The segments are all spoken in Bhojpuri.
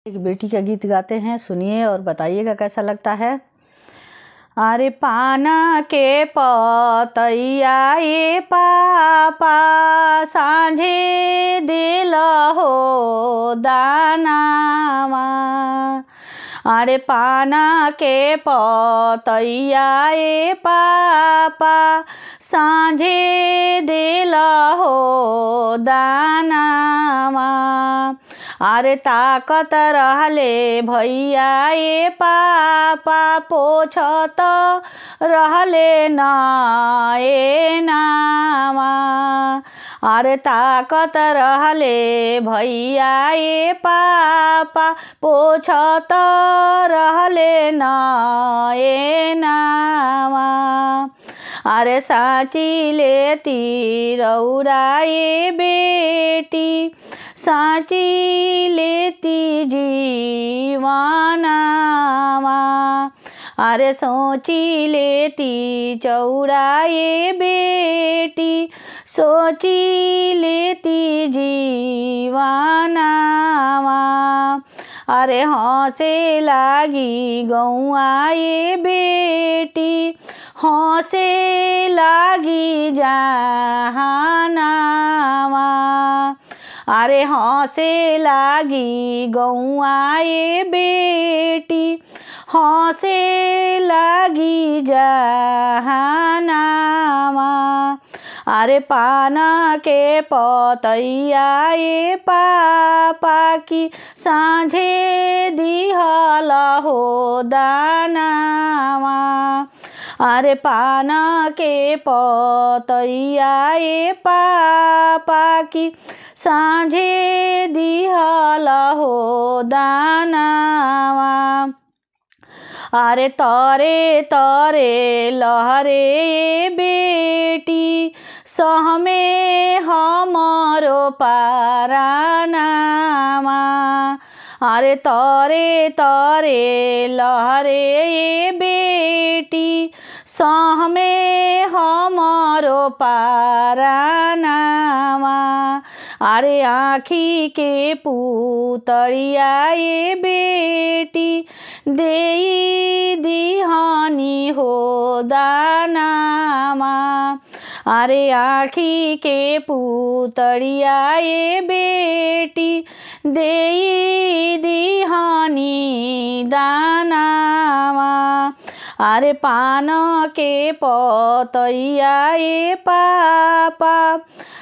एक बेटी का गीत गाते हैं, सुनिए और बताइएगा कैसा लगता है। अरे पाना के पतैया ये पापा सांझे दिल हो दानावा। अरे पाना के पतैया ये पापा सांझे दिल हो दानावा। अरे ताकत रहले भैया ये पापा पोछत रहले ना ए नावा। अरे ताकत रहले भैया ये पापा पोछत रहले ना ए नावा। अरे साची लेती रौरा ये बेटी साची लेती जीवानावा। अरे सोची लेती चौड़ा ये बेटी सोची लेती जीवानावा। अरे हंसे लागी गौआ ये बेटी हंसे लागी जहानावा। अरे हंसे लागी गौआ ये बेटी हंसे लागी जहानावा। अरे पाना के पतैया ये पापा की सांझे दिहल हो दानावा। अरे पाना के पतैया ये पापा की सांझे दिहल हो दानावा। अरे तरे तरे लहरे ये बेटी सहमे हमरो पारानावा। अरे तरे तरे लहरे ये बेटी सहमे हमरो पारानावा। अरे आँखी के पुतरिया ये बेटी देई दिहानी हो दानावा। अरे आँखी के पुतरिया ये बेटी देई दिहानी दानावा। अरे पान के पतैया ये पापा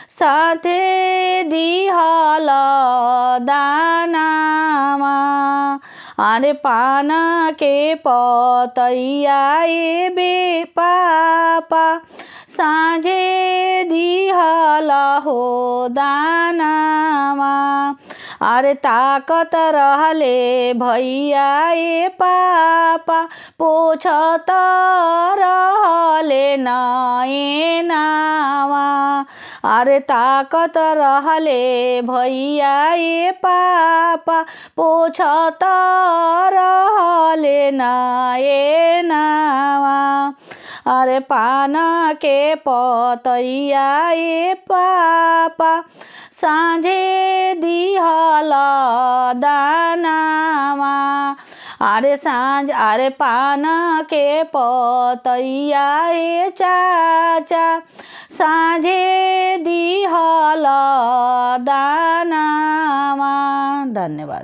साथे दिहल दानावा। अरे पान के पतैया ये बे पापा सांझे दिहल हो दानावा। अरे ताकत रहले भैया ये पापा पोछत रहले ना ए नावा। अरे ताकत रहले भैया ये पापा पोछत रहले ना ए नावा। अरे पाना के पतैया ये पापा सांझे दिहल दानावा। अरे पाना के पतैया ये चाचा सांझे दिहल दानावा। धन्यवाद।